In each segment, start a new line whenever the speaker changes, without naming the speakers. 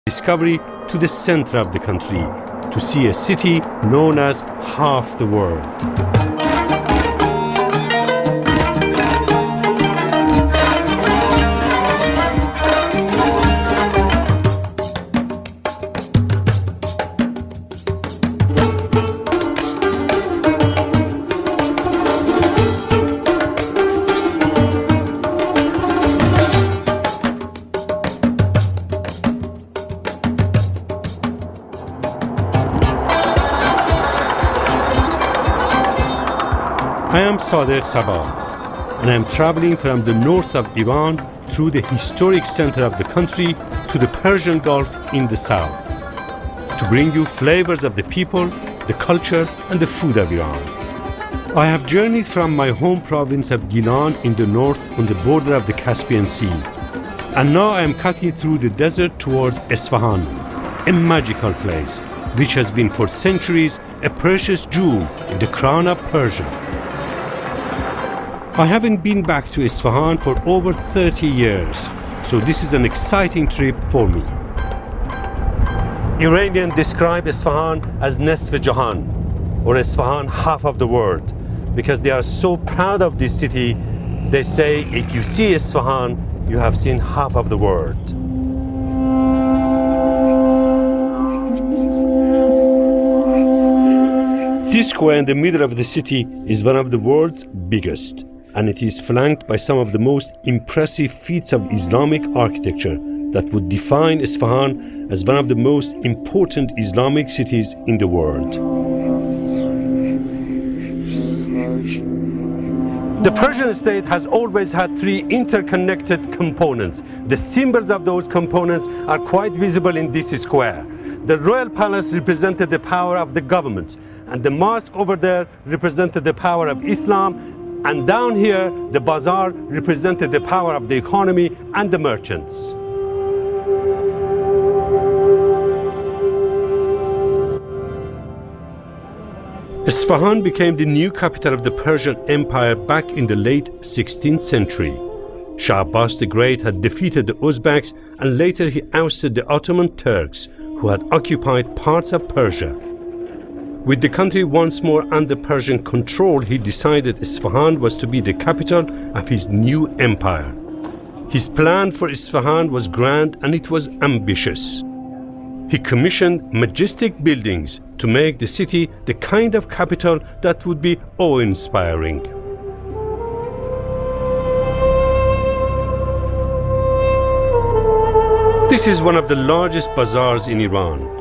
discovery to the center of the country to see a city known as half the world. I am Sadiq Sabah, and I am traveling from the north of Iran through the historic center of the country to the Persian Gulf in the south, to bring you flavors of the people, the culture, and the food of Iran. I have journeyed from my home province of Gilan in the north on the border of the Caspian Sea, and now I am cutting through the desert towards Esfahan, a magical place which has been for centuries a precious jewel in the crown of Persia. I haven't been back to Esfahan for over 30 years, so this is an exciting trip for me. Iranians describe Esfahan as Nesf Jahan, or Esfahan, half of the world, because they are so proud of this city. They say if you see Esfahan, you have seen half of the world. This square in the middle of the city is one of the world's biggest, and it is flanked by some of the most impressive feats of Islamic architecture that would define Esfahan as one of the most important Islamic cities in the world. The Persian state has always had three interconnected components. The symbols of those components are quite visible in this square. The royal palace represented the power of the government, and the mosque over there represented the power of Islam, and down here, the bazaar represented the power of the economy and the merchants. Esfahan became the new capital of the Persian Empire back in the late 16th century. Shah Abbas the Great had defeated the Uzbeks, and later he ousted the Ottoman Turks, who had occupied parts of Persia. With the country once more under Persian control, he decided Esfahan was to be the capital of his new empire. His plan for Esfahan was grand and it was ambitious. He commissioned majestic buildings to make the city the kind of capital that would be awe-inspiring. This is one of the largest bazaars in Iran.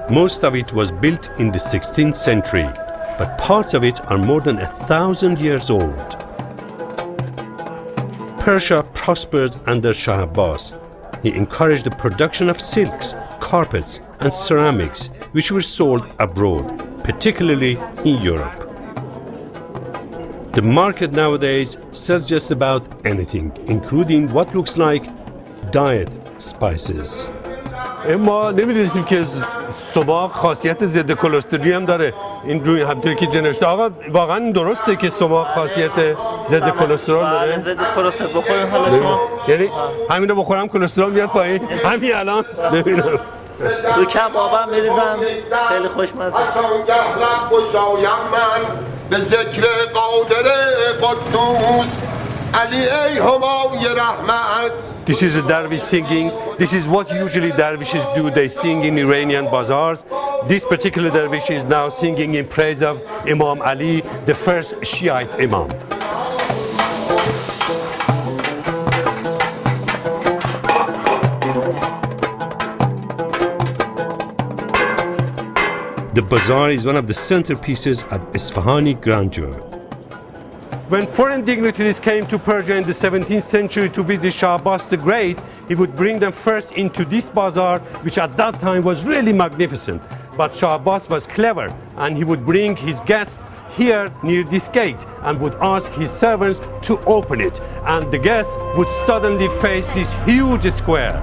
Most of it was built in the 16th century, but parts of it are more than 1,000 years old. Persia prospered under Shah Abbas. He encouraged the production of silks, carpets, and ceramics, which were sold abroad, particularly in Europe. The market nowadays sells just about anything, including what looks like diet spices.
ما نمی‌دونستیم که صباح خاصیت ضد کلسترول هم داره. این روی همونطوری که جنشته آقا واقعا درسته که صباح خاصیت ضد کلسترول داره؟
ضد کلسترول بخورین حالا شما
یعنی همین رو بخورم کلسترول میاد پایین؟ همین الان ببینم
رو کبابم میریزن خیلی خوشمزه.
به ذکر قادر قدوس علی ای همای رحمت.
This is a dervish singing. This is what usually dervishes do. They sing in Iranian bazaars. This particular dervish is now singing in praise of Imam Ali, the first Shiite Imam. The bazaar is one of the centerpieces of Esfahani grandeur.
When foreign dignitaries came to Persia in the 17th century to visit Shah Abbas the Great, he would bring them first into this bazaar, which at that time was really magnificent. But Shah Abbas was clever, and he would bring his guests here near this gate and would ask his servants to open it. And the guests would suddenly face this huge square.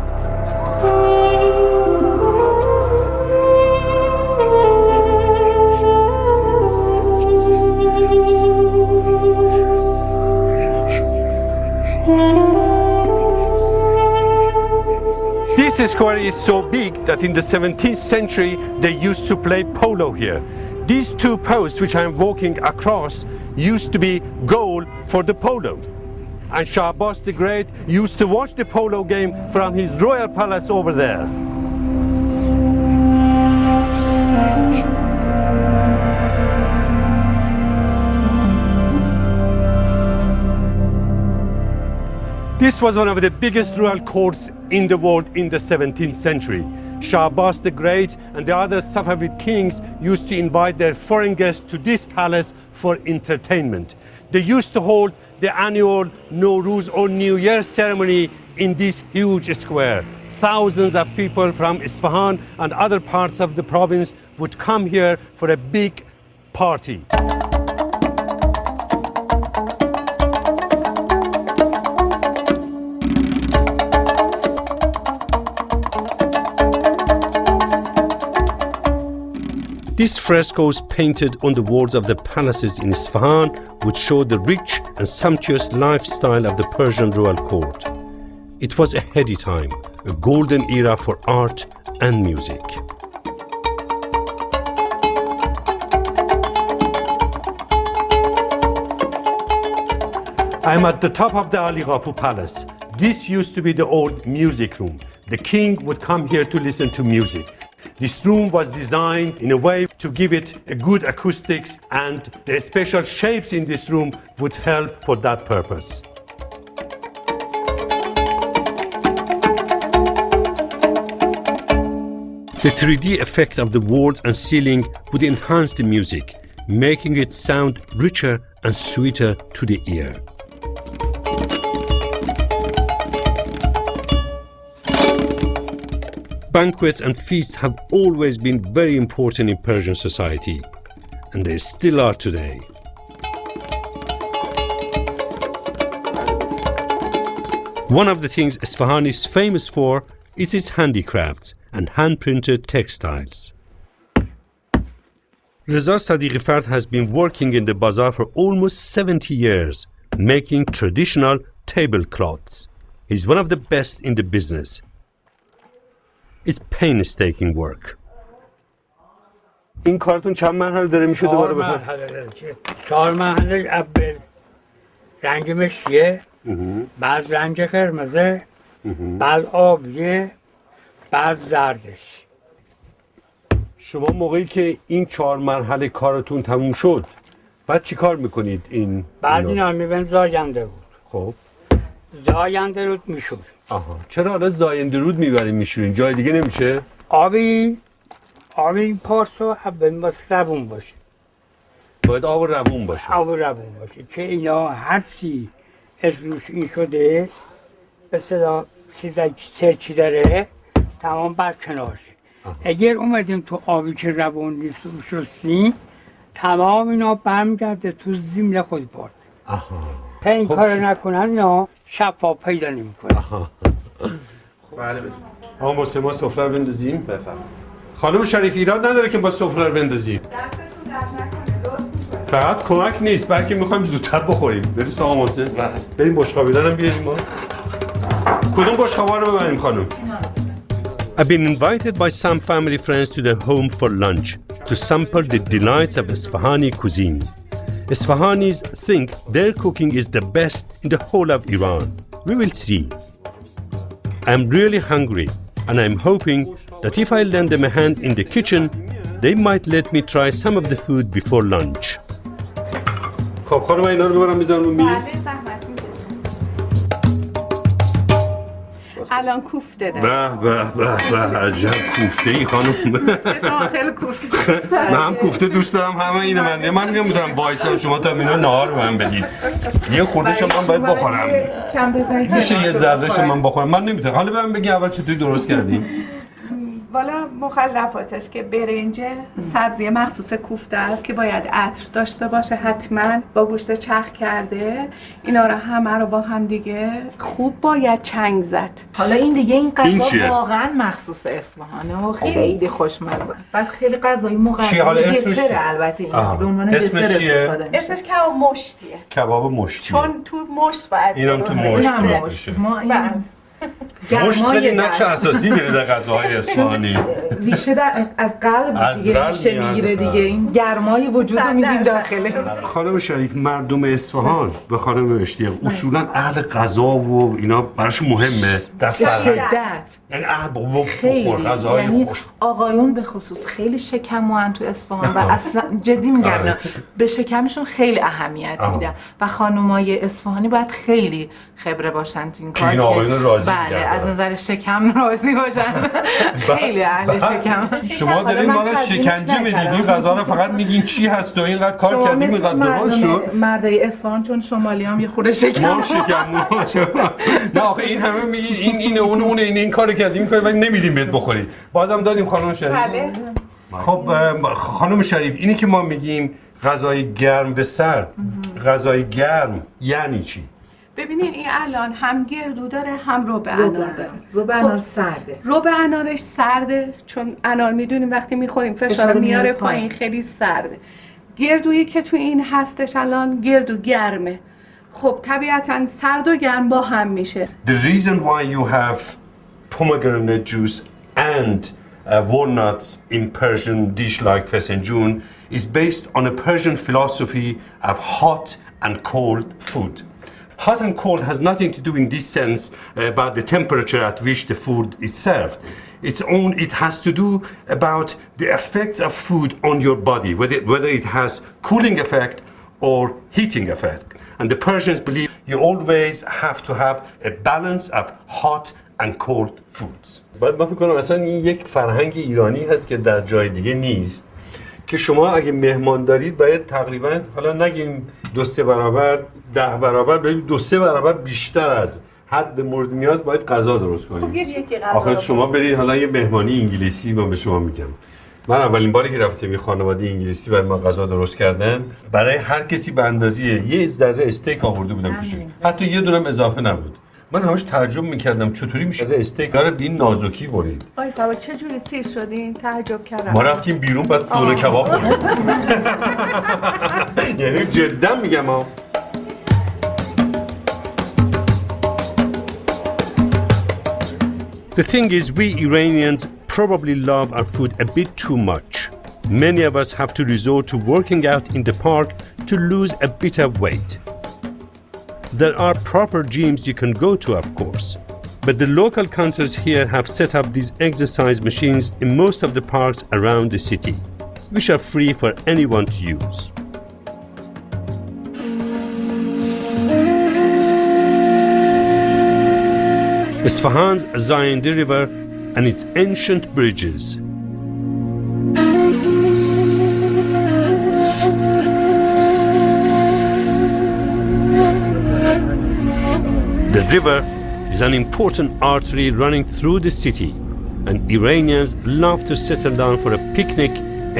This This square is so big that in the 17th century they used to play polo here. These two posts which I'm walking across used to be goal for the polo. And Shah Abbas the Great used to watch the polo game from his royal palace over there. This was one of the biggest royal courts in the world in the 17th century. Shah Abbas the Great and the other Safavid kings used to invite their foreign guests to this palace for entertainment. They used to hold the annual Nowruz or New Year ceremony in this huge square. Thousands of people from Esfahan and other parts of the province would come here for a big party. These frescoes painted on the walls of the palaces in Esfahan would show the rich and sumptuous lifestyle of the Persian royal court. It was a heady time, a golden era for art and music. I'm at the top of the Ali Qapu Palace. This used to be the old music room. The king would come here to listen to music. This room was designed in a way to give it a good acoustics, and the special shapes in this room would help for that purpose. The 3D effect of the walls and ceiling would enhance the music, making it sound richer and sweeter to the ear. Banquets and feasts have always been very important in Persian society, and they still are today. One of the things Esfahan is famous for is its handicrafts and hand-printed textiles. Reza Sadiqifard has been working in the bazaar for almost 70 years, making traditional tablecloths. He's one of the best in the business. It's painstaking work. این کارتون چند مرحله داره میشه دوباره بفرمایید؟
4 مرحله داره که 4 مرحله اول رنگ مشکیه، بعد رنگ قرمزه، بعد آبیه، بعد زردش.
شما موقعی که این 4 مرحله کارتون تموم شد بعد چی کار میکنید این؟
بعد اینا میبریم زاینده بود.
خب
زاینده رود میشور.
آها، چرا حالا زاینده رود میبریم میشورین؟ جای دیگه نمیشه؟
آبی پارسو اول باید روون باشه.
باید آب روون باشه.
آب روون باشه که اینا هر چی از روش این شده به صدا سرچی داره تمام برکنار شه. اگر اومدیم تو آبی که روون نیست و شستیم تمام اینا برمیگرده تو زمین خود پارس. تا این کار نکنن اینا شفاف پیدا نمیکنه.
بله بله. آقا واسه ما سفره رو بندازیم؟ بفرمایید. خانم شریف ایراد نداره که با سفره رو بندازیم. فقط کمک نیست، بلکه میخوایم زودتر بخوریم. بریم آقا محسن. بریم بشقابیدن هم بیاریم ما. کدوم بشقابا رو ببریم خانم؟ I've been invited by some family friends to their home for lunch to sample the delights of Esfahani cuisine. Esfahanis think their cooking is the best in the whole of Iran. We will see. I'm really hungry and I'm hoping that if I lend them a hand in the kitchen, they might let me try some of the food before lunch. خب خانم اینا رو ببرم میذارم رو میز.
الان کوفته ده.
به عجب کوفته ای خانم.
شما خیلی کوفته دوست دارم.
من هم کوفته دوست دارم، همه اینو من میگم میتونم وایسم شما تا اینو نهار به من بدید. یه خوردهشو من باید بخورم.
کم بزنید.
میشه یه ذرهشو من بخورم؟ من نمیتونم. حالا به من بگی اول چطوری درست کردیم؟
والا مخلفاتش که برنج سبزی مخصوص کوفته است که باید عطر داشته باشه حتما، با گوشت چرخ کرده، اینا رو همه رو با هم دیگه خوب باید چنگ زد.
حالا این دیگه این غذا واقعا مخصوص اصفهانه و خیلی خوشمزه. بعد خیلی غذای مقدم دسر البته این به عنوان دسر استفاده میشه.
اسمش کباب مشتیه.
کباب مشتی.
چون تو مشت باید
اینم تو مشت باشه.
ما این
مشت خیلی نقش اساسی داره در غذاهای اصفهانی.
ریشه از قلب دیگه ریشه میگیره دیگه، این گرمای وجود رو میدیم داخله.
خانم شریف، مردم اصفهان و خانم اشتیاق اصولا اهل غذا و اینا براشون مهمه در فرهنگ، یعنی اهل
خیلی
غذاهای
یعنی
خوش.
آقایون به خصوص خیلی شکموان تو اصفهان و اصلا جدی میگم به شکمشون خیلی اهمیت میدن و خانمای اصفهانی باید خیلی خبره باشن تو این کار
که آقایون راضی
بله از نظر شکم راضی باشن. خیلی اهل شکم.
شما دارین ما رو شکنجه میدید، این غذا رو فقط میگین چی هست و اینقدر کار کردیم اینقدر درست شد.
مردای اصفهان چون شمالیام یه خورده شکم
نه آخه این همه میگین اینه اونه این کارو کردیم ولی نمیدیم بهت بخوری. بازم داریم خانم شریف.
بله.
خب خانم شریف، اینی که ما میگیم غذای گرم و سرد، غذای گرم یعنی چی؟
ببینین این الان هم گردو داره هم رب انار داره.
رب انار سرده.
رب انارش سرده چون انار میدونیم وقتی میخوریم فشار میاره پایین، خیلی سرده. گردویی که تو این هستش الان گردو گرمه. خب طبیعتاً سرد و گرم با هم میشه.
The reason why you have pomegranate juice and walnuts in Persian dish like fesenjoon is based on a Persian philosophy of hot and cold food. Hot and cold has nothing to do in this sense about the temperature at which the food is served. It has to do about the effects of food on your body, whether it has cooling effect or heating effect. And the Persians believe you always have to have a balance of hot and cold foods. بعد من فکر کنم اصلا این یک فرهنگ ایرانی هست که در جای دیگه نیست، که شما اگه مهمان دارید باید تقریبا حالا نگیم 2-3 برابر 10 برابر ببین 2-3 برابر بیشتر از حد مورد نیاز باید غذا درست کنید. آخه شما برید حالا یه مهمانی انگلیسی من به شما میگم، من اولین باری که رفتم یه خانواده انگلیسی برای ما غذا درست کردن، برای هر کسی به اندازه یه ذره استیک آورده بودم پیش، حتی یه دونم اضافه نبود. من همش تعجب میکردم چطوری میشه استیک رو به این نازکی برید.
آی سبا چه جوری سیر شدین؟ تعجب کردم.
ما رفتیم بیرون بعد دونه کباب خوردیم. یعنی جدا میگم ها.
The thing is, we Iranians probably love our food a bit too much. Many of us have to resort to working out in the park to lose a bit of weight. There are proper gyms you can go to, of course, but the local councils here have set up these exercise machines in most of the parks around the city, which are free for anyone to use. Esfahan's Zayende River and its ancient bridges. The river is an important artery running through the city, and Iranians love to settle down for a picnic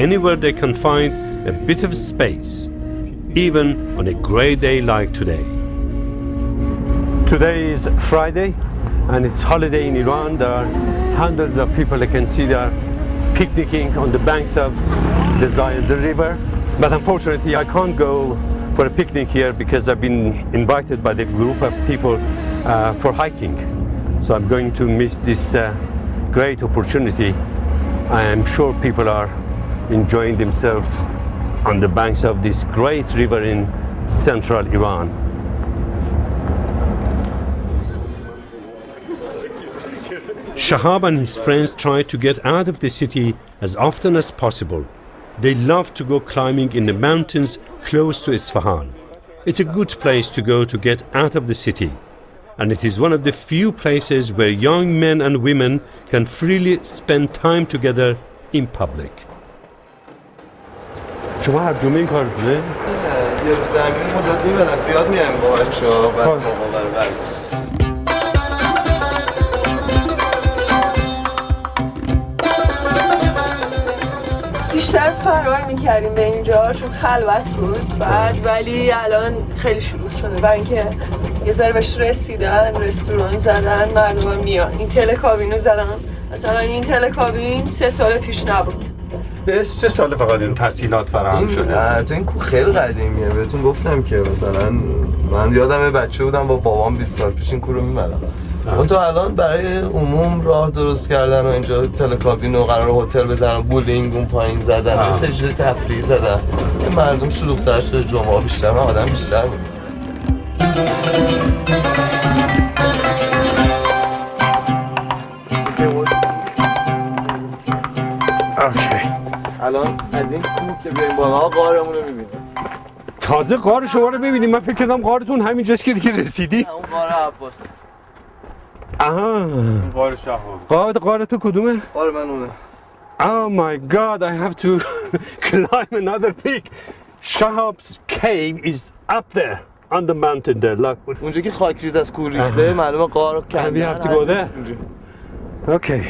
anywhere they can find a bit of space, even on a grey day like today.
Today is Friday and it's holiday in Iran. There are hundreds of people I can see there picnicking on the banks of the Zayende River. But unfortunately I can't go for a picnic here because I've been invited by the group of people for hiking. So I'm going to miss this great opportunity. I am sure people are enjoying themselves on the banks of this great river in central Iran.
Shahab and his friends try to get out of the city as often as possible. They love to go climbing in the mountains close to Esfahan. It's a good place to go to get out of the city, and it is one of the few places where young men and women can freely spend time together in public.
شما هر جمعه این کار کنه؟
یه روز زمینی مدت میبینم زیاد میایم با بچه ها بس موقع ورزش.
بیشتر فرار میکردیم به اینجا چون خلوت بود بعد، ولی الان خیلی شروع شده برای اینکه یه ذره بهش رسیدن، رستوران زدن، مردم میان. این تلکابینو زدن، مثلا این تلکابین 3 سال پیش نبود.
به 3 سال فقط این تسهیلات فراهم شده.
حتی این کوه خیلی قدیمیه، بهتون گفتم که مثلا من یادم بچه بودم با بابام 20 سال پیش این کوه رو میبرم. اون تا الان برای عموم راه درست کردن و اینجا تلکابین و قرار هتل بزنن، بولینگ اون پایین زدن، یه سری چیز تفریحی زدن. این مردم شلوغ‌تر شده، جمعه بیشتر، آدم بیشتر بود. الان از این کوه که بریم بالا غارمون رو می‌بینیم.
تازه غار شما رو ببینیم. من فکر کردم غارتون همینجاست که دیگه رسیدی.
اون غار عباس.
آها.
غار شهاب.
غار تو کدومه؟
غار من اونه.
Oh my God, I have to climb another peak. Shahab's cave is up there on the mountain there. Look.
اونجا که خاکریز از کوه ریخته معلومه غار
And we have to go there. Okay.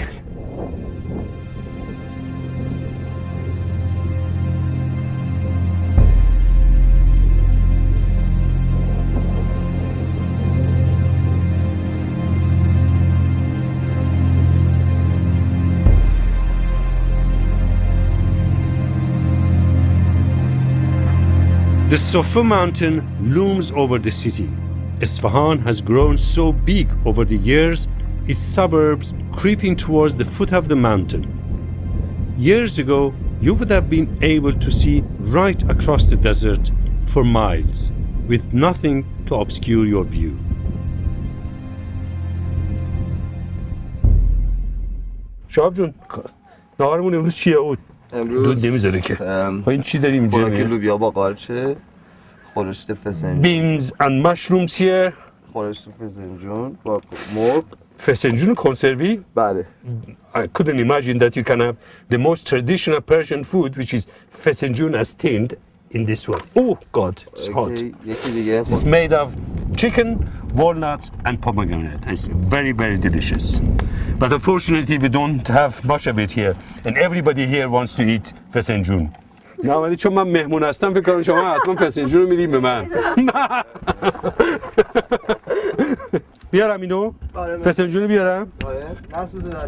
The Sofa mountain looms over the city. Esfahan has grown so big over the years, its suburbs creeping towards the foot of the mountain. Years ago, you would have been able to see right across the desert for miles, with nothing to obscure your view. شهاب جون، نهارمون امروز چیه بود؟
امروز
نمیذاره که. این چی داریم اینجا؟
خوراک لوبیا با قارچه، خورشت فسنجون.
Beans and mushrooms here.
خورشت فسنجون با مرغ.
فسنجون کنسروی؟
بله.
I couldn't imagine that you can have the most traditional Persian food, which is fesenjun as tinned, in this one. Oh God, it's hot.
یکی دیگه.
It's made of chicken, walnuts, and pomegranate. It's very, very delicious. But unfortunately, we don't have much of it here, and everybody here wants to eat fesenjun. نه ولی چون من مهمون هستم فکر کنم شما حتما فسنجون رو میدیم به من. بیارم اینو؟ فسنجون رو بیارم؟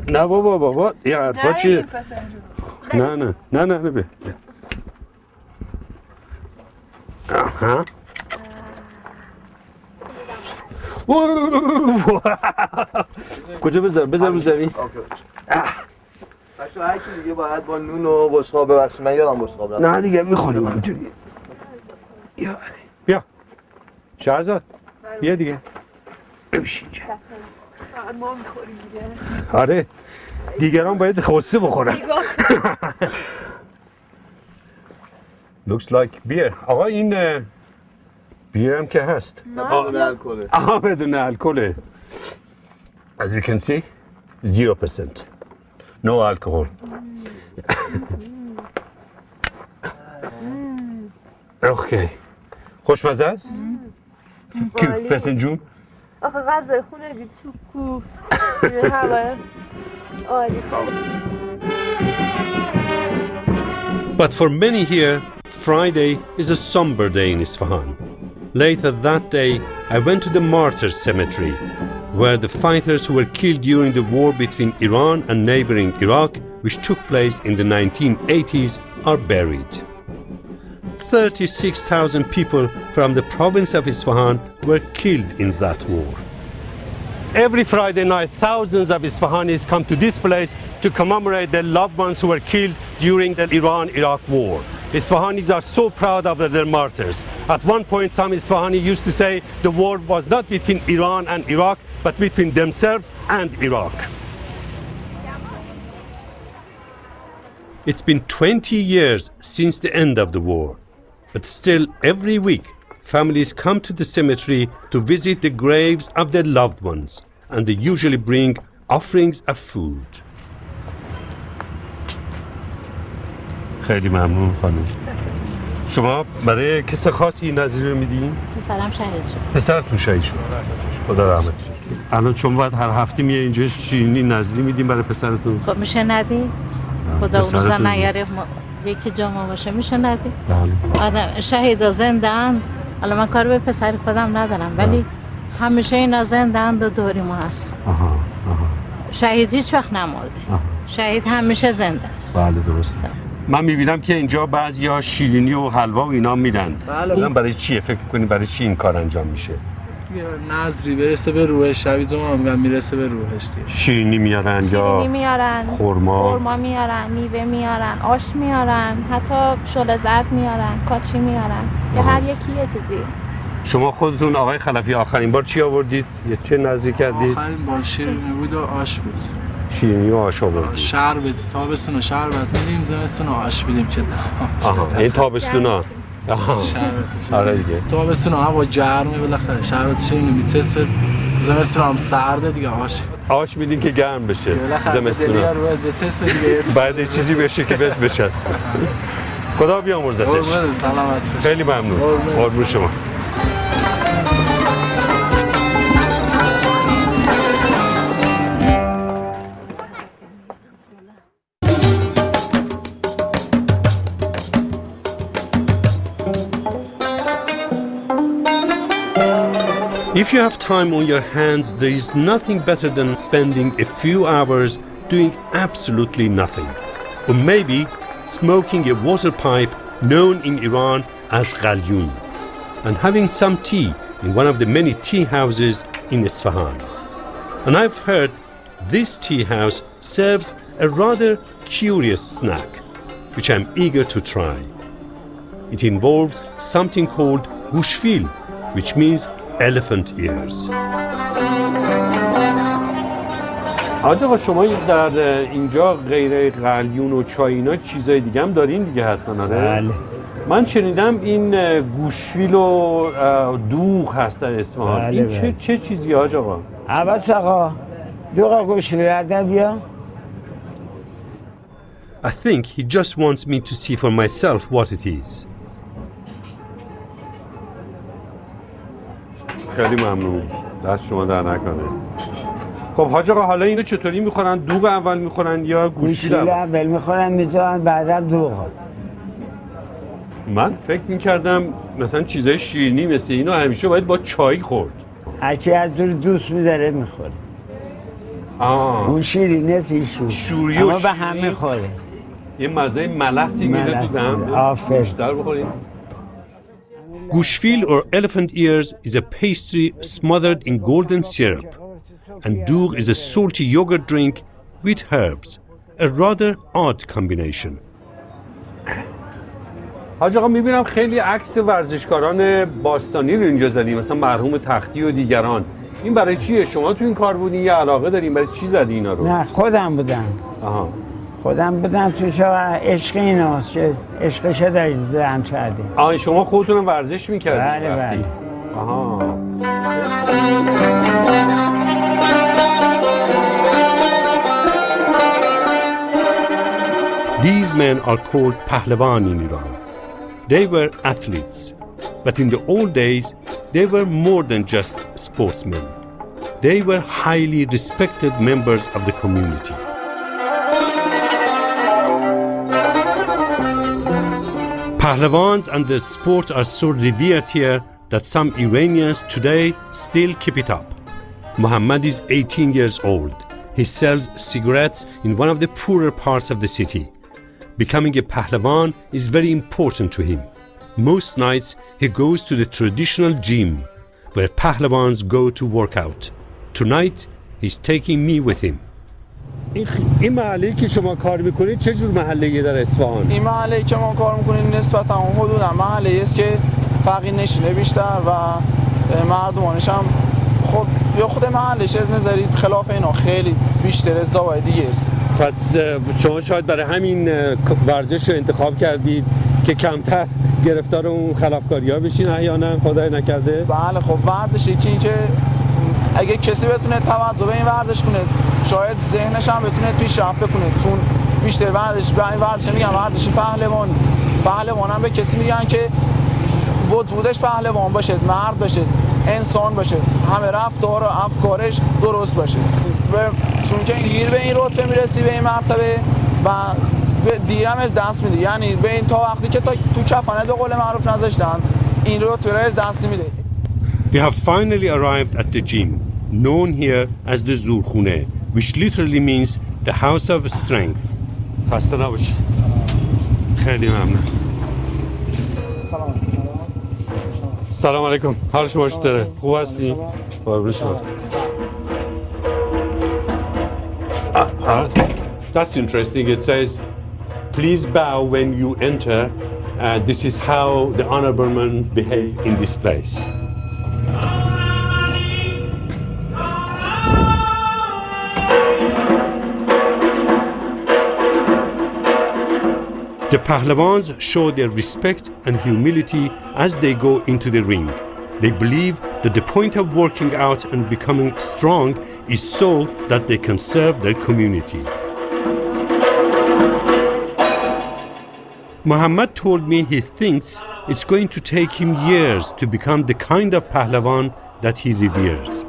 نه بابا این حرفا چیه؟ نه بیا. آها. کجا بذار رو زمین.
بچه‌ها هر کی دیگه باید با نون و بشقاب، ببخشید من یادم بشقاب رفت.
نه دیگه میخوریم همینجوری. بیا شهرزاد بیا دیگه. ببیش اینجا.
ما میخوریم دیگه.
آره دیگران باید خوصه بخورن. Looks like beer. آقا این بیر هم که هست.
بدون الکله.
بدون الکله. As you can see, 0%. No alcohol. Okay. خوشمزه است؟ کی فسنجون؟
آخه غذای خونه بید تو کوه توی هوای عالی.
But for many here, Friday is a somber day in Esfahan. Later that day, I went to the Martyrs Cemetery, where the fighters who were killed during the war between Iran and neighboring Iraq, which took place in the 1980s, are buried. 36,000 people from the province of Esfahan were killed in that war.
Every Friday night, thousands of Isfahanis come to this place to commemorate their loved ones who were killed during the Iran-Iraq war. Isfahanis are so proud of their martyrs. At one point, some Isfahani used to say the war was not between Iran and Iraq, but between themselves and Iraq.
It's been 20 years since the end of the war, but still every week families come to the cemetery to visit the graves of their loved ones, and they usually bring offerings of food.
خیلی ممنون خانم. شما برای کس خاصی نظری رو میدین؟
پسرم شهید شد.
پسرتون شهید شد. خدا رحمتش کنه. الان شما باید هر هفته میای اینجا شیرینی نظری میدین برای پسرتون؟
خب میشه ندی؟ خدا اون روزا نیاره یکی جامعه باشه میشه ندی؟ آدم شهید و زنده اند. الان من کار به پسر خودم ندارم ولی همیشه اینا زنده اند و دوری ما هستن. شهید هیچ وقت نمرده. شهید همیشه زنده است.
بله درسته. من میبینم که اینجا بعضیا شیرینی و حلوا و اینا میدن.
بله.
برای چیه؟ فکر کنی برای چی این کار انجام میشه؟
دیگه نظری برسه به روحش، شبیه جمعه میگم میرسه به روحش دیگه.
شیرینی میارن
شیرینی میارن،
خورما
میارن، میوه میارن، آش میارن، حتی شله زرد میارن، کاچی میارن که هر یکی یه چیزی.
شما خودتون آقای خلفی آخرین بار چی آوردید؟ یه چه نظری کردید؟
آخرین بار شیرینی بود و آش بود.
شیرینی و آش آوردید.
شربت، تابستون شربت میدیم، زمستون آش میدیم که
آها، این تابستونا.
شربت.
آره دیگه.
تابستون هوا گرمه بالاخره، شربت شیرینی میچسبه، زمستون هم سرده دیگه
آش میدین که گرم بشه. زمستونا. بعد چیزی بشه که بهت بچسبه. خدا بیامرزتش.
قربون سلامت باشی.
خیلی ممنون. قربون شما. If you have time on your hands, there is nothing better than spending a few hours doing absolutely nothing. Or maybe smoking a water pipe known in Iran as ghalyun and having some tea in one of the many tea houses in Esfahan. And I've heard this tea house serves a rather curious snack, which I'm eager to try. It involves something called gushfil, which means elephant ears. آقا شما در اینجا غیر قلیون و چای اینا چیزای دیگه هم دارین دیگه حتما؟
بله.
من شنیدم این گوشفیل و دوغ هست در اصفهان.
بله
این
بله.
چه چیزی آقا؟
عباس آقا دوغ گوشفیل رده بیا.
I think he just wants me to see for myself what it is.
خیلی ممنون. دست شما در نکنه. خب حاج آقا حالا اینو چطوری میخورن؟ دوغ اول میخورن یا گوشفیل
اول میخورن میذارن بعدا دوغ.
من فکر میکردم مثلا چیزای شیرینی مثل اینو همیشه باید با چای خورد.
هرچی از دور دوست میداره میخوره. اون شیرینه
شوری
اما به هم میخوره.
یه مزه ملسی میده تو دهن. بیشتر بخوریم.
Gushfil or elephant ears is a pastry smothered in golden syrup, and dough is a salty yogurt drink with herbs, a rather odd combination.
حاج آقا میبینم خیلی عکس ورزشکاران باستانی رو اینجا زدیم، مثلا مرحوم تختی و دیگران. این برای چیه؟ شما تو این کار بودین یا علاقه دارین؟ برای چی زدی اینا رو؟
نه خودم بودم.
آها.
خودم بودم توش عشق ایناست که عشقش دارم کردیم.
آها شما خودتون ورزش میکردید؟
بله بله.
آها.
These men are called Pahlavan in Iran. They were athletes, but in the old days, they were more than just sportsmen. They were highly respected members of the community. Pahlavans and the sport are so revered here that some Iranians today still keep it up. Muhammad is 18 years old. He sells cigarettes in one of the poorer parts of the city. Becoming a Pahlavan is very important to him. Most nights he goes to the traditional gym where Pahlavans go to work out. Tonight he's taking me with him.
این محله‌ای که شما کار میکنید چه جور محله‌ایه در اصفهان؟
این محله‌ای که ما کار میکنیم نسبتا حدودا محله‌ای است که فقیر نشینه بیشتر و مردمانش هم خب یا خود محلش از نظری خلاف اینا خیلی بیشتر از جاهای دیگه است.
پس شما شاید برای همین ورزش رو انتخاب کردید که کمتر گرفتار اون خلافکاری‌ها بشین احیانا خدای نکرده؟
بله خب ورزشی که اگه کسی بتونه توجه به این ورزش کنه شاید ذهنش هم بتونه پیشرفت کنه، چون بیشتر ورزش میگن ورزش پهلوان هم به کسی میگن که وجودش پهلوان باشه، مرد باشه، انسان باشه، همه رفتار و افکارش درست باشه. چون که گیر به این رتبه میرسی به این مرتبه و دیرم از دست میده، یعنی به این تا وقتی که تو کفنه به قول معروف نذاشتن این رتبه رو از دست نمیده.
We have finally arrived at the gym, known here as the Zurkhune, which literally means the house of strength.
خسته نباشی. خیلی ممنون. سلام علیکم. حال شما چطوره؟ خوب هستی؟ قربون شما. That's interesting. It says, please bow when you enter. This is how the honorable men behave in this place. The Pahlavans show their respect and humility as they go into the ring. They believe that the point of working out and becoming strong is so that they can serve their community. Muhammad told me he thinks it's going to take him years to become the kind of Pahlavan that he reveres.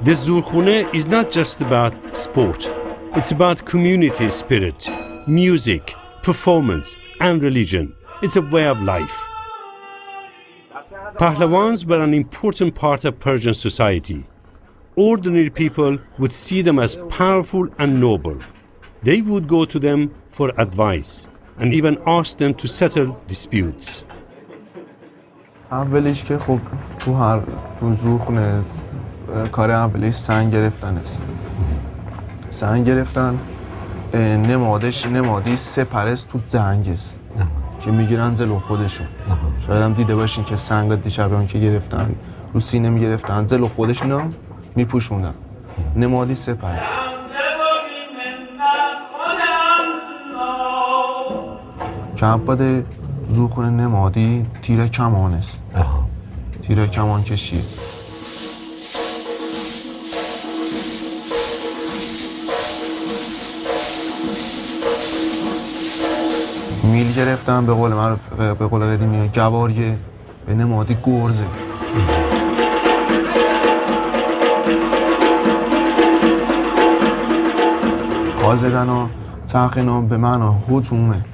The Zulkhune is not just about sport. It's about community spirit, music, performance, and religion. It's a way of life. Pahlavans were an important part of Persian society. Ordinary people would see them as powerful and noble. They would go to them for advice and even ask them to settle disputes.
اولش که خب تو زورخونه کار اولش سنگ گرفتن است. سنگ گرفتن نمادی سپرس تو زنگ است که میگیرن زلو خودشون. شاید هم دیده باشین که سنگ دیشبان که گرفتن رو سینه میگرفتن زلو خودشون میپوشوندن. نمادی سپر. کمپاد زورخونه نمادی تیر کمان است. تیر کمان کشی. میل گرفتن به قول قدیمی جواریه به نمادی گرزه. قازدن ها تخین ها به معنا هجومه.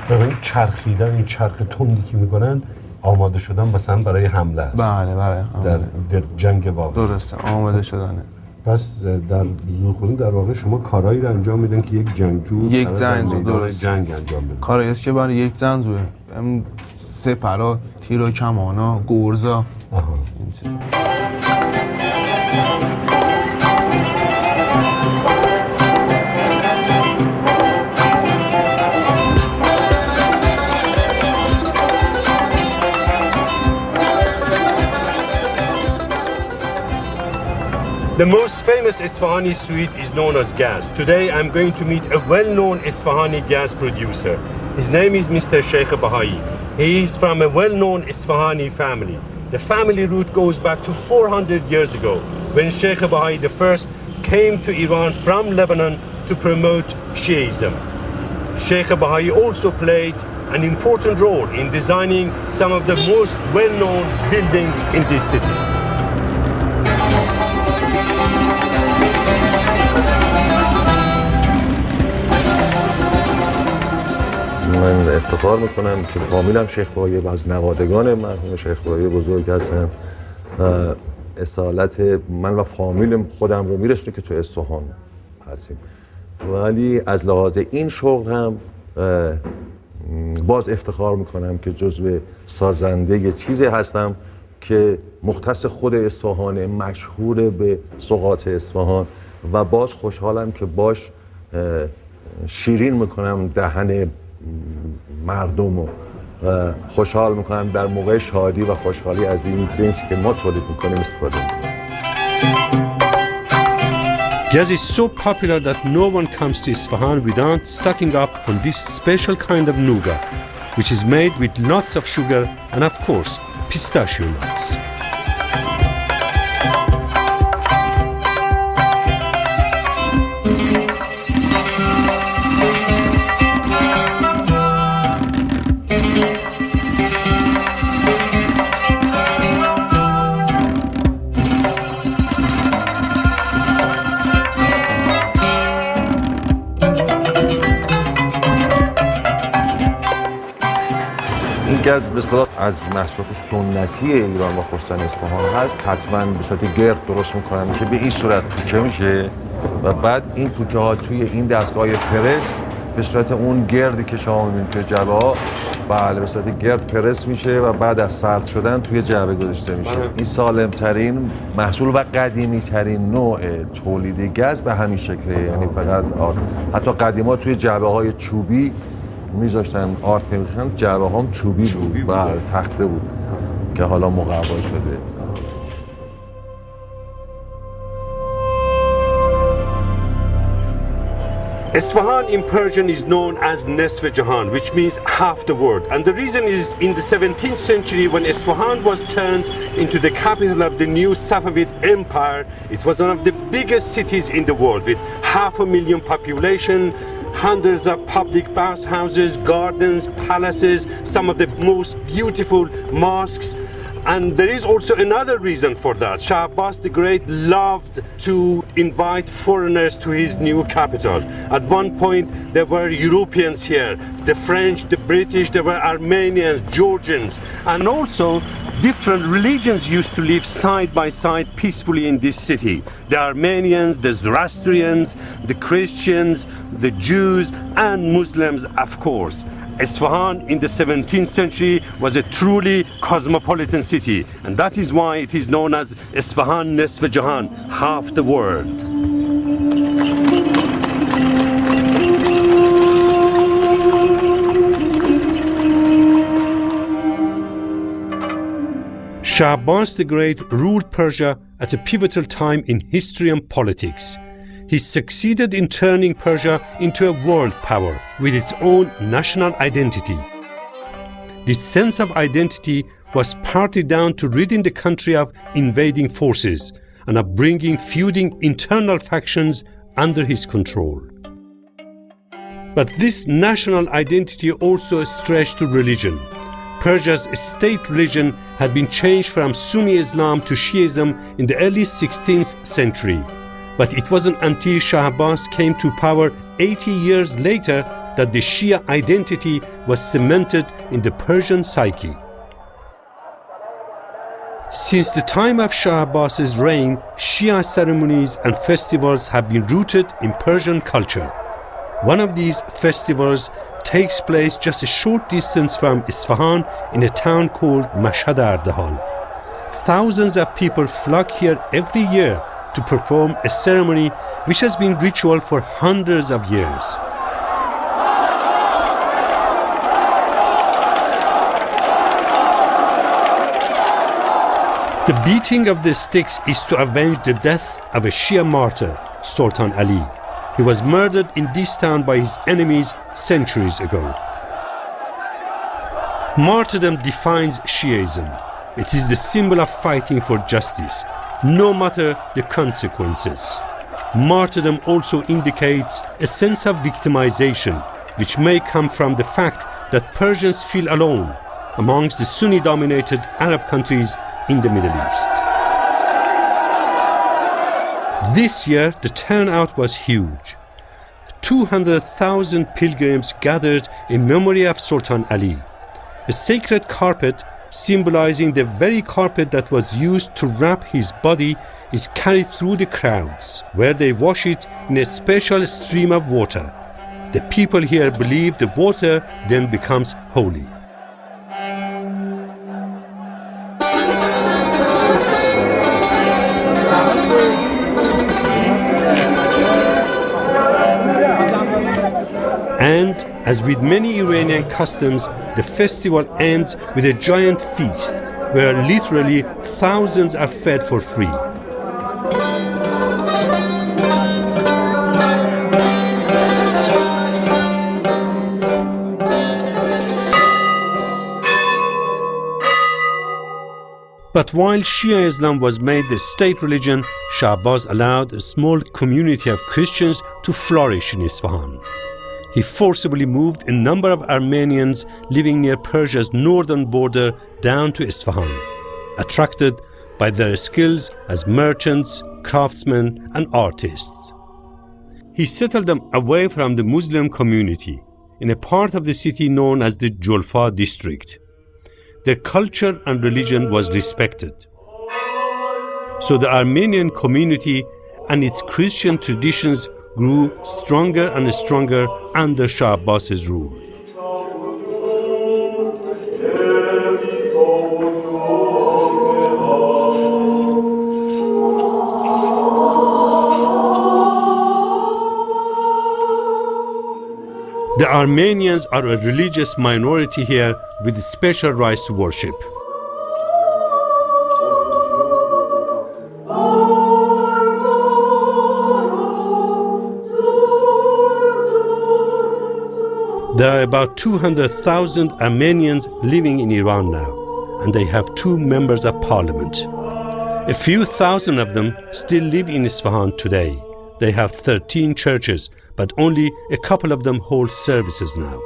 ببین چرخیدن، این چرخ تندی که میکنن آماده شدن مثلا برای حمله است.
بله
در جنگ واقعی.
درسته، آماده شدنه.
پس در زورخونه در واقع شما کارایی رو انجام میدن که یک جنگجو
درست
جنگ انجام بده.
کاری است که برای یک زنجوه سپرا، تیرا، کمانا، گرزا.
The most famous Esfahani sweet is known as gas. Today I'm going to meet a well-known Esfahani gas producer. His name is Mr. Sheikh Bahai. He is from a well-known Esfahani family. The family root goes back to 400 years ago when Sheikh Bahai I came to Iran from Lebanon to promote Shiism. Sheikh Bahai also played an important role in designing some of the most well-known buildings in this city.
من افتخار میکنم که فامیلم شیخ بهایی و از نوادگان مرحوم شیخ بهایی بزرگ هستم. اصالت من و فامیل خودم رو میرسونه که تو اصفهان هستیم، ولی از لحاظ این شغل هم باز افتخار میکنم که جزو سازنده یه چیزی هستم که مختص خود اصفهان، مشهور به سوغات اصفهان، و باز خوشحالم که باش شیرین میکنم دهن مردم و خوشحال میکنم در موقع شادی و خوشحالی از این جنسی که ما تولید میکنیم استفاده میکنیم.
Gaz is so popular that no one comes to Esfahan without stocking up on this special kind of nougat, which is made with lots of sugar and, of course, pistachio nuts.
گز به اصطلاح از محصولات سنتی ایران و خصوصا اصفهان هست. حتما به صورت گرد درست میکنن که به این صورت پوکه میشه و بعد این پوکه ها توی این دستگاه پرس به صورت اون گردی که شما میبینید توی جعبه ها، بله به صورت گرد پرس میشه و بعد از سرد شدن توی جعبه گذاشته میشه. این سالم ترین محصول و قدیمی ترین نوع تولید گز به همین شکله، یعنی فقط حتی قدیما توی جعبه های چوبی میذاشتن آرد نمیخوان، جعبه هم چوبی بود و تخته بود که حالا مقوا شده.
Esfahan in Persian is known as Nesf Jahan, which means half the world. And the reason is in the 17th century when Esfahan was turned into the capital of the new Safavid Empire, it was one of the biggest cities in the world with 500,000 population, hundreds of public bathhouses, gardens, palaces, some of the most beautiful mosques. And there is also another reason for that. Shah Abbas the Great loved to invite foreigners to his new capital. At one point, there were Europeans here, the French, the British, there were Armenians, Georgians, and also different religions used to live side by side peacefully in this city. The Armenians, the Zoroastrians, the Christians, the Jews, and Muslims, of course. Esfahan in the 17th century was a truly cosmopolitan city, and that is why it is known as Esfahan Nesf Jahan, half the world.
Shah Abbas the Great ruled Persia at a pivotal time in history and politics. He succeeded in turning Persia into a world power with its own national identity. This sense of identity was partly down to ridding the country of invading forces and of bringing feuding internal factions under his control. But this national identity also stretched to religion. Persia's state religion had been changed from Sunni Islam to Shiism in the early 16th century. But it wasn't until Shah Abbas came to power 80 years later that the Shia identity was cemented in the Persian psyche. Since the time of Shah Abbas's reign, Shia ceremonies and festivals have been rooted in Persian culture. One of these festivals takes place just a short distance from Esfahan in a town called Mashhad Ardehal. Thousands of people flock here every year to perform a ceremony which has been ritual for hundreds of years. The beating of the sticks is to avenge the death of a Shia martyr, Sultan Ali. He was murdered in this town by his enemies centuries ago. Martyrdom defines Shiism. It is the symbol of fighting for justice, no matter the consequences. Martyrdom also indicates a sense of victimization, which may come from the fact that Persians feel alone amongst the Sunni-dominated Arab countries in the Middle East. This year, the turnout was huge. 200,000 pilgrims gathered in memory of Sultan Ali. A sacred carpet symbolizing the very carpet that was used to wrap his body is carried through the crowds, where they wash it in a special stream of water. The people here believe the water then becomes holy. And as with many Iranian customs, the festival ends with a giant feast where literally thousands are fed for free. But while Shia Islam was made the state religion, Shah Abbas allowed a small community of Christians to flourish in Esfahan. He forcibly moved a number of Armenians living near Persia's northern border down to Esfahan, attracted by their skills as merchants, craftsmen, and artists. He settled them away from the Muslim community in a part of the city known as the Julfa district. Their culture and religion was respected. So the Armenian community and its Christian traditions grew stronger and stronger under Shah Abbas's rule. The Armenians are a religious minority here with special rights to worship. There are about 200,000 Armenians living in Iran now, and they have 2 members of parliament. A few thousand of them still live in Esfahan today. They have 13 churches, but only a couple of them hold services now.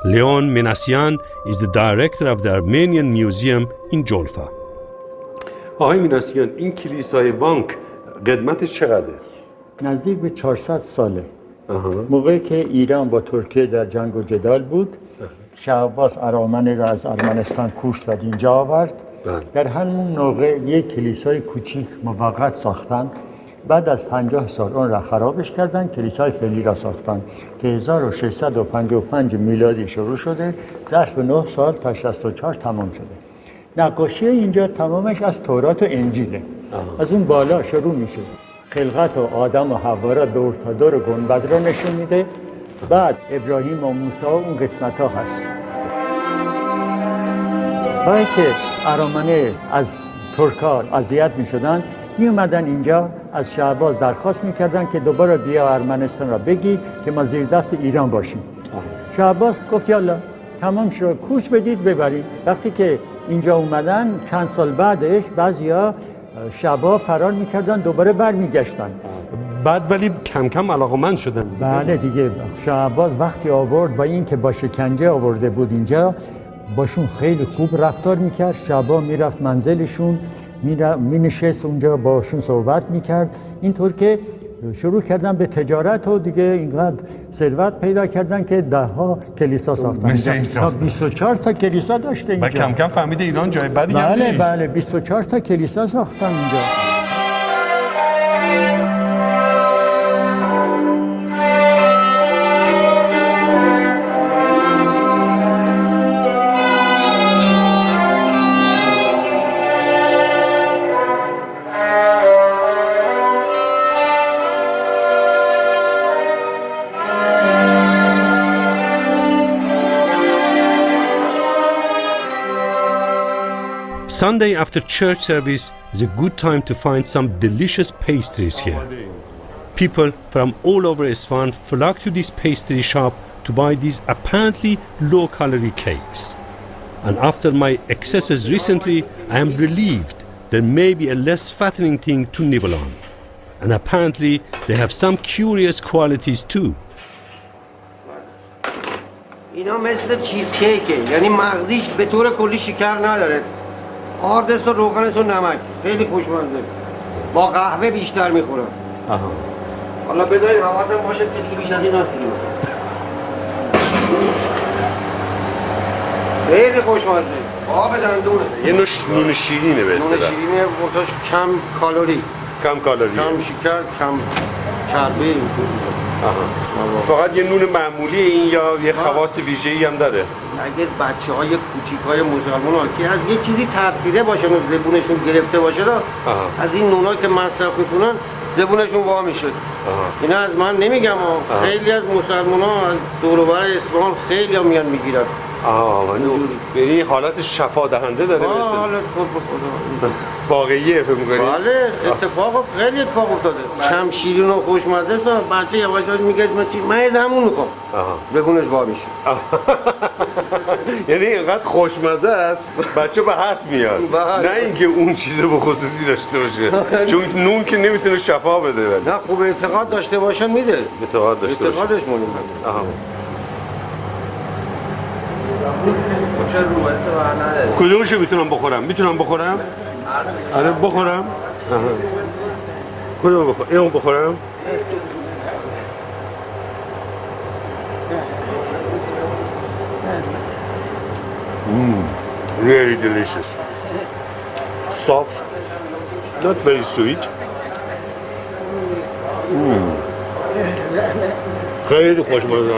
Leon Minasian is the director of the Armenian Museum in Julfa.
آقای میناسیان این کلیسای وانک قدمتش چقدره؟
نزدیک به 400 ساله. موقعی که ایران با ترکیه در جنگ و جدال بود، شاه عباس ارامنه را از ارمنستان کوش داد اینجا آورد. در همون موقع یک کلیسای کوچیک موقت ساختن. بعد از 50 سال اون را خرابش کردن، کلیسای فعلی را ساختن که 1655 میلادی شروع شده، ظرف 9 سال تا 64 تمام شده. نقاشی اینجا تمامش از تورات و انجیله. از اون بالا شروع میشه، خلقت و آدم و حوا را دور تا دور گنبد را نشون میده. بعد ابراهیم و موسی و اون قسمت ها هست. وقتی که ارامنه از ترکا اذیت میشدن، می اومدن اینجا از شاه عباس درخواست میکردن که دوباره بیا ارمنستان را بگی که ما زیر دست ایران باشیم. شاه عباس گفت یالا تمام شد، کوچ بدید ببرید. وقتی که اینجا اومدن چند سال بعدش بعضیا شبا فرار میکردن دوباره برمیگشتن.
بعد ولی کم کم علاقمند شدن.
بله دیگه شاه عباس وقتی آورد با این که با شکنجه آورده بود اینجا، باشون خیلی خوب رفتار میکرد. شبا میرفت منزلشون، می نشست اونجا باشون صحبت میکرد. اینطور که شروع کردن به تجارت و دیگه اینقدر ثروت پیدا کردن که 10 کلیسا ساختن. تا 24 تا کلیسا داشته اینجا.
و کم کم فهمیده ایران جای بدی هم نیست.
بله 24 تا کلیسا ساختن اینجا.
Sunday after church service is a good time to find some delicious pastries here. People from all over Esfahan flock to this pastry shop to buy these apparently low-calorie cakes. And after my excesses recently, I am relieved there may be a less fattening thing to nibble on. And apparently they have some curious qualities too.
اینا مثل چیز کیکه، یعنی مغزیش به طور کلی شکر نداره. آردست و روغنست و نمک، خیلی خوشمزه. با قهوه بیشتر میخورم. حالا بذارید حواسم باشه که دیگه بیش از این نخوریم. خیلی خوشمزه. آب دندونه.
یه نون شیرینه به اصطلاح.
نون شیرینه مرتاش کم کالری.
کم کالری.
کم شکر، کم چربی.
فقط یه نون معمولی این یا یه خواص ویژه‌ای هم داره؟
اگر بچه‌های کوچیکای مسلمان‌ها که از یه چیزی ترسیده باشن و زبونشون گرفته باشه را از این نونا که مصرف میکنن زبونشون وا میشه. اینا از من نمیگم خیلی از مسلمان‌ها از دور و بر اصفهان خیلی ها میان میگیرن.
یعنی حالت شفا دهنده داره.
حالت خود به خدا.
واقعیه فکر می‌کنی؟
بله خیلی اتفاق افتاده چم شیرین و خوشمزه است بچه یواش یواش میگه من از همون میخوام بگونش بابیش
یعنی اینقدر خوشمزه است بچه به حرف میاد نه اینکه اون چیز به خصوصی داشته باشه چون نون که نمیتونه شفا بده
نه خوب اعتقاد داشته باشن میده اعتقادش مونیم
کدومشو میتونم بخورم؟ میتونم بخورم؟ آره بخورم؟ کدوم بخورم؟ اینو بخورم؟ Really delicious. Soft, not very sweet. خیلی خوشمزه.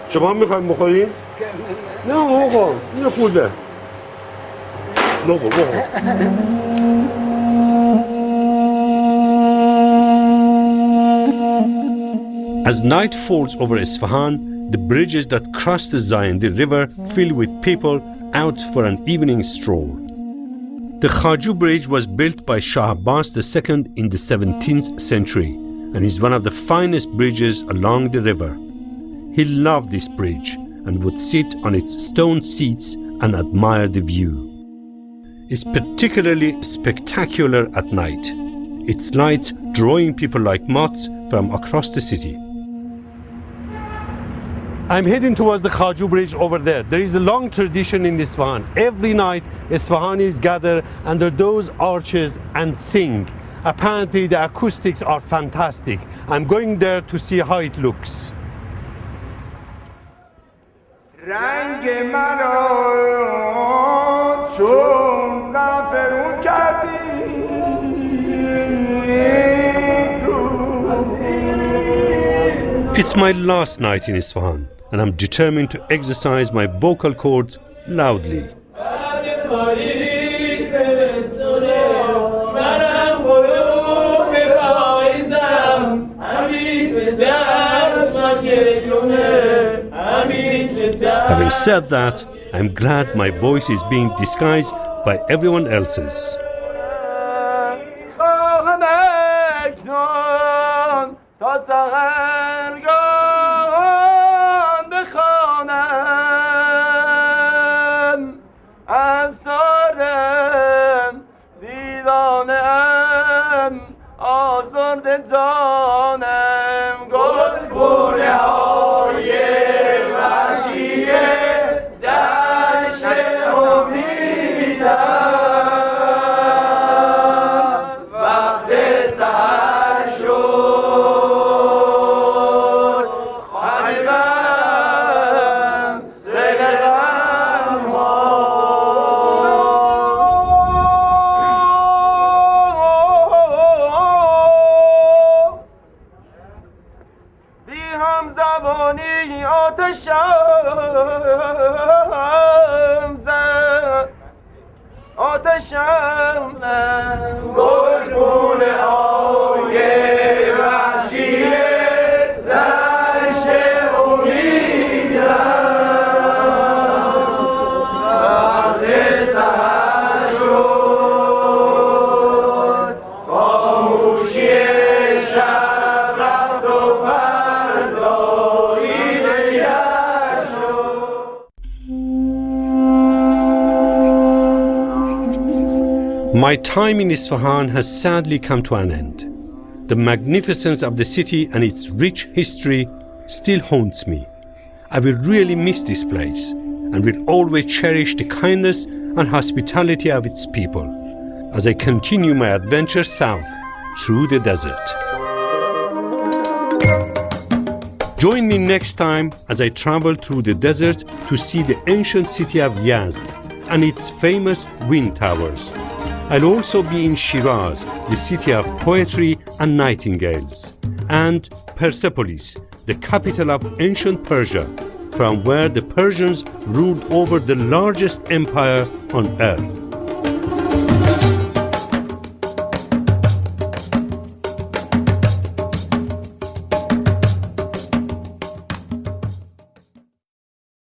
شما میخوایم بخوریم؟ نه آقا این خوبه. بخور. As night falls over Esfahan, the bridges that cross the Zayandi River fill with people out for an evening stroll. The Khaju Bridge was built by Shah Abbas II in the 17th century and is one of the finest bridges along the river. He loved this bridge and would sit on its stone seats and admire the view. It's particularly spectacular at night, its lights drawing people like moths from across the city. I'm heading towards the Khaju Bridge over there. There is a long tradition in Esfahan. Every night, Esfahanis gather under those arches and sing. Apparently, the acoustics are fantastic. I'm going there to see how it looks.
رنگ مرا چون زعفرون کردی
It's my last night in Esfahan and I'm determined to exercise my vocal cords loudly. Having said that, I'm glad my voice is being disguised by everyone else's. My time in Esfahan has sadly come to an end. The magnificence of the city and its rich history still haunts me. I will really miss this place and will always cherish the kindness and hospitality of its people as I continue my adventure south through the desert. Join me next time as I travel through the desert to see the ancient city of Yazd and its famous wind towers. I'll also be in Shiraz, the city of poetry and nightingales, and Persepolis, the capital of ancient Persia, from where the Persians ruled over the largest empire on earth.